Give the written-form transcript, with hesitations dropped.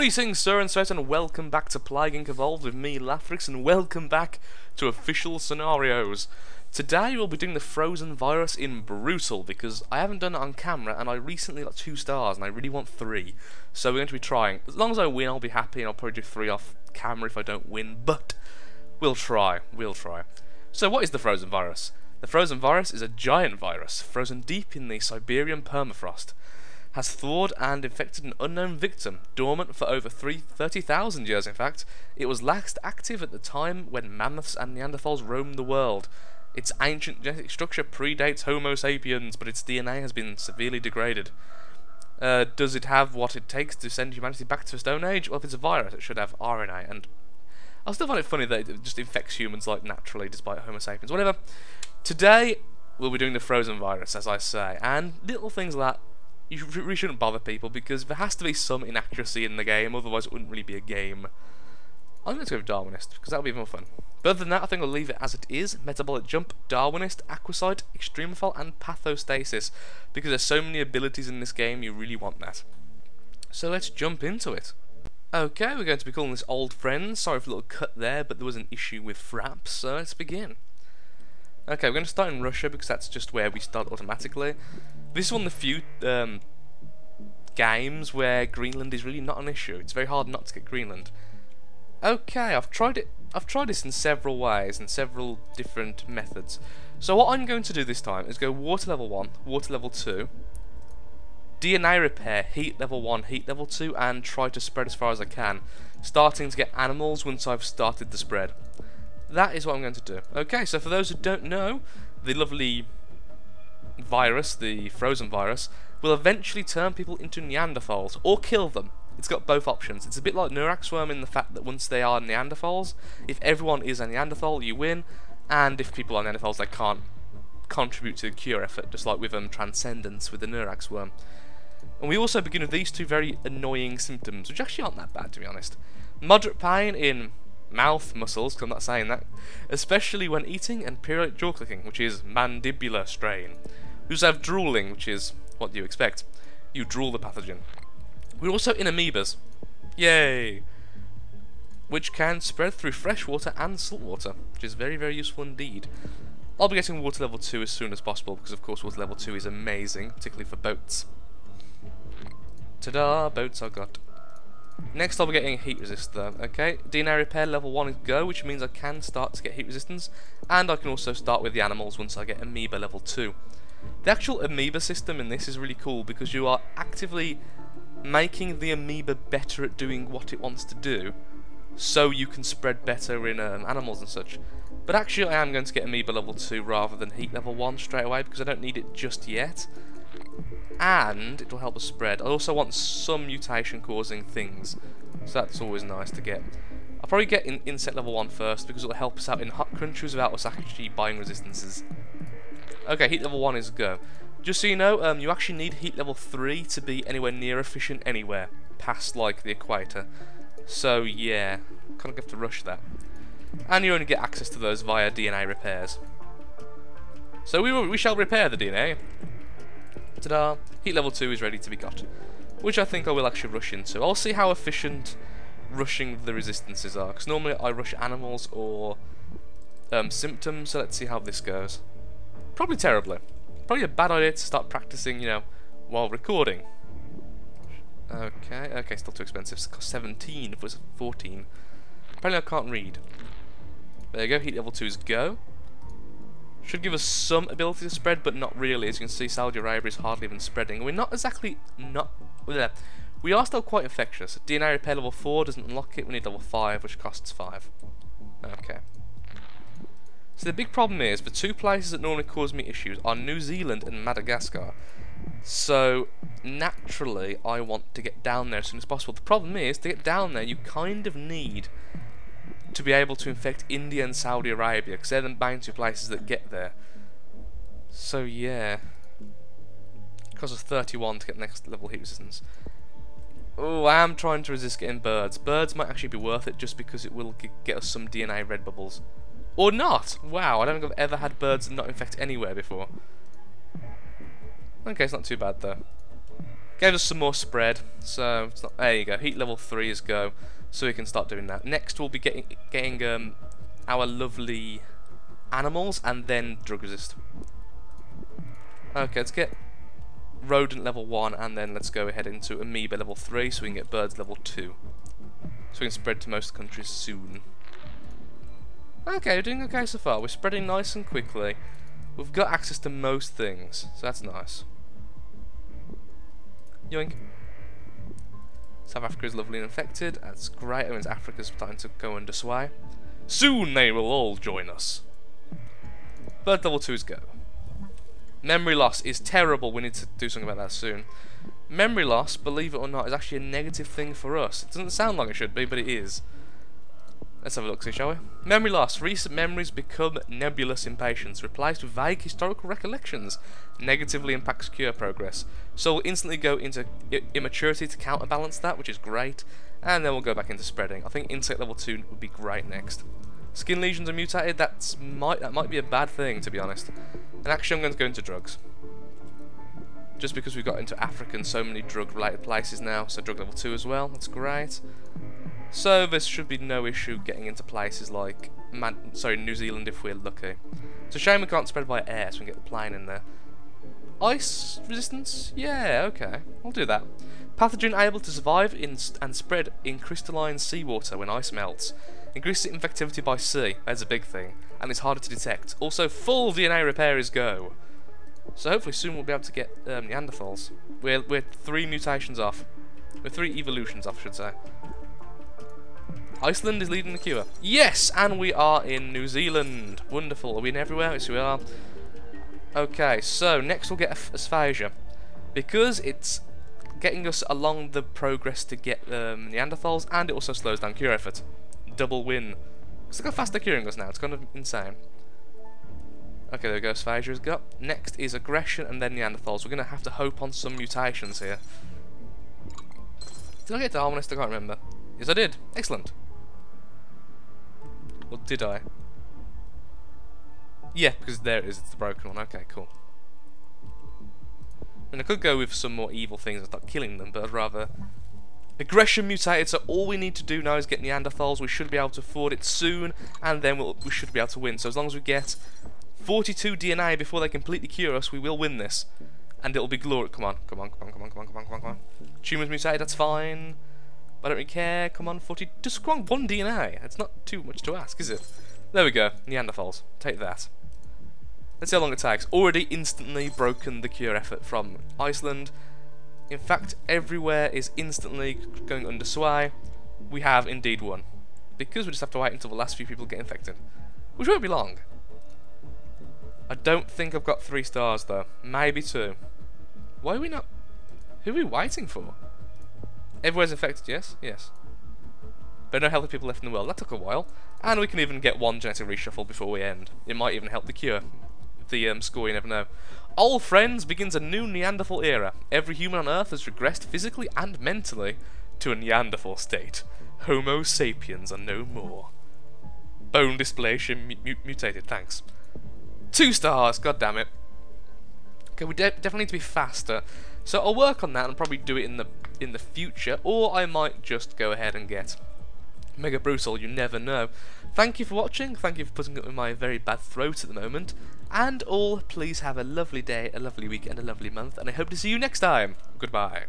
Greetings, sir and sirs, and welcome back to Plague Inc. Evolved with me, Lathrix, and welcome back to Official Scenarios. Today we'll be doing the Frozen Virus in Brutal, because I haven't done it on camera, and I recently got 2 stars, and I really want 3. So we're going to be trying. As long as I win, I'll be happy, and I'll probably do 3 off camera if I don't win, but we'll try. So what is the Frozen Virus? The Frozen Virus is a giant virus, frozen deep in the Siberian permafrost. Has thawed and infected an unknown victim, dormant for over 30,000 years in fact. It was last active at the time when mammoths and Neanderthals roamed the world. Its ancient genetic structure predates Homo sapiens, but its DNA has been severely degraded. Does it have what it takes to send humanity back to a Stone Age? Well, if it's a virus, it should have RNA, and I still find it funny that it just infects humans like naturally, despite Homo sapiens. Whatever. Today, we'll be doing the Frozen Virus, as I say, and little things like that. You really shouldn't bother people, because there has to be some inaccuracy in the game, otherwise it wouldn't really be a game. I'm going to go with Darwinist, because that'll be more fun. But other than that, I think I'll leave it as it is. Metabolic Jump, Darwinist, Aquasite, Extremophile, and Pathostasis, because there's so many abilities in this game, you really want that. So let's jump into it. Okay, we're going to be calling this Old Friends. Sorry for a little cut there, but there was an issue with fraps, so let's begin. Okay, we're going to start in Russia, because that's just where we start automatically. This is one of the few games where Greenland is really not an issue. It's very hard not to get Greenland. Okay, I've tried it. I've tried this in several ways, in several different methods. So what I'm going to do this time is go water level 1, water level 2, DNA repair, heat level 1, heat level 2, and try to spread as far as I can, starting to get animals once I've started the spread. That is what I'm going to do. Okay, so for those who don't know, the lovely virus, the Frozen Virus, will eventually turn people into Neanderthals, or kill them. It's got both options. It's a bit like Nurax Worm in the fact that once they are Neanderthals, if everyone is a Neanderthal, you win, and if people are Neanderthals, they can't contribute to the cure effort, just like with Transcendence with the Nurax Worm. And we also begin with these 2 very annoying symptoms, which actually aren't that bad, to be honest. Moderate pain in mouth muscles, because I'm not saying that, especially when eating, and periodic jaw clicking, which is mandibular strain. We also have drooling, which is what you expect. You drool the pathogen. We're also in amoebas. Yay! Which can spread through fresh water and salt water, which is very, very useful indeed. I'll be getting water level 2 as soon as possible, because of course water level 2 is amazing, particularly for boats. Ta-da! Boats I got. Next I'll be getting heat resistor, okay? DNA repair level 1 is go, which means I can start to get heat resistance, and I can also start with the animals once I get amoeba level 2. The actual amoeba system in this is really cool, because you are actively making the amoeba better at doing what it wants to do, so you can spread better in animals and such. But actually I am going to get amoeba level 2 rather than heat level 1 straight away, because I don't need it just yet. And it will help us spread. I also want some mutation causing things, so that's always nice to get. I'll probably get insect level 1 first, because it will help us out in hot countries without us actually buying resistances. Okay, heat level 1 is go. Just so you know, you actually need heat level 3 to be anywhere near efficient anywhere, past like the equator. So yeah, kind of have to rush that. And you only get access to those via DNA repairs. So we shall repair the DNA. Ta-da! Heat level 2 is ready to be got, which I think I will actually rush into. I'll see how efficient rushing the resistances are, because normally I rush animals or symptoms, so let's see how this goes. Probably terribly. Probably a bad idea to start practicing, you know, while recording. Okay, still too expensive. It costs 17 if it was 14. Apparently I can't read. There you go, heat level 2's go. Should give us some ability to spread, but not really. As you can see, Saudi Arabia is hardly even spreading. We're not exactly we are still quite infectious. DNA repair level 4 doesn't unlock it. We need level 5, which costs 5. Okay. So the big problem is, the 2 places that normally cause me issues are New Zealand and Madagascar. So, naturally, I want to get down there as soon as possible. The problem is, to get down there, you kind of need to be able to infect India and Saudi Arabia, because they're the main 2 places that get there. So, yeah. It costs us 31 to get next level heat resistance. Oh, I am trying to resist getting birds. Birds might actually be worth it, just because it will get us some DNA red bubbles. Or not! Wow, I don't think I've ever had birds not infect anywhere before. Okay, it's not too bad though. Gave us some more spread, so it's not, there you go. Heat level 3 is go, so we can start doing that. Next, we'll be getting our lovely animals and then drug resist. Okay, let's get rodent level 1 and then let's go ahead into amoeba level 3 so we can get birds level 2. So we can spread to most countries soon. Okay, we're doing okay so far. We're spreading nice and quickly. We've got access to most things, so that's nice. Yoink. South Africa is lovely and infected. That's great. That means Africa's starting to go under sway. Soon they will all join us. Bird level 2's go. Memory loss is terrible. We need to do something about that soon. Memory loss, believe it or not, is actually a negative thing for us. It doesn't sound like it should be, but it is. Let's have a look, see, shall we? Memory loss. Recent memories become nebulous impatience, replaced with vague historical recollections. Negatively impacts cure progress. So we'll instantly go into immaturity to counterbalance that, which is great. And then we'll go back into spreading. I think insect level 2 would be great next. Skin lesions are mutated. That might be a bad thing, to be honest. And actually, I'm going to go into drugs. Just because we've got into Africa and so many drug-related places now, so drug level 2 as well. That's great. So there should be no issue getting into places like New Zealand if we're lucky. It's a shame we can't spread by air, so we can get the plane in there. Ice resistance? Yeah, okay. I'll do that. Pathogen able to survive and spread in crystalline seawater when ice melts. Increases infectivity by sea. That's a big thing. And it's harder to detect. Also, full DNA repair is go. So hopefully soon we'll be able to get Neanderthals. We're 3 mutations off. We're 3 evolutions off, I should say. Iceland is leading the cure. Yes, and we are in New Zealand. Wonderful. Are we in everywhere? Yes, we are. Okay, so next we'll get aphasia. Because it's getting us along the progress to get Neanderthals, and it also slows down cure effort. Double win. Because look how fast they're curing us now. It's kind of insane. Okay, there we go. Aphasia's got. Next is aggression and then Neanderthals. We're going to have to hope on some mutations here. Did I get Darwinist? I can't remember. Yes, I did. Excellent. Or did I? Yeah, because there it is. It's the broken one. Okay, cool. I mean, I could go with some more evil things and start killing them, but I'd rather... Aggression mutated, so all we need to do now is get Neanderthals. We should be able to afford it soon, and then we should be able to win. So as long as we get 42 DNA before they completely cure us, we will win this. And it'll be glorious. Come on, come on, come on, come on, come on, come on, come on, come on. Tumors mutated, that's fine. I don't really care. Come on, 40. Just come on, 1 DNA. It's not too much to ask, is it? There we go. Neanderthals. Take that. Let's see how long it takes. Already instantly broken the cure effort from Iceland. In fact, everywhere is instantly going under sway. We have indeed won. Because we just have to wait until the last few people get infected. Which won't be long. I don't think I've got 3 stars though. Maybe 2. Why are we not... Who are we waiting for? Everywhere's infected, yes? Yes. There are no healthy people left in the world. That took a while. And we can even get 1 genetic reshuffle before we end. It might even help the cure. The score, you never know. Old friends begins a new Neanderthal era. Every human on Earth has regressed physically and mentally to a Neanderthal state. Homo sapiens are no more. Bone dysplasia mutated, thanks. 2 stars, god damn it. Okay, we definitely need to be faster. So I'll work on that and probably do it in the future, or I might just go ahead and get Mega Brutal, you never know. Thank you for watching, thank you for putting up with my very bad throat at the moment, and all, please have a lovely day, a lovely week, and a lovely month, and I hope to see you next time. Goodbye.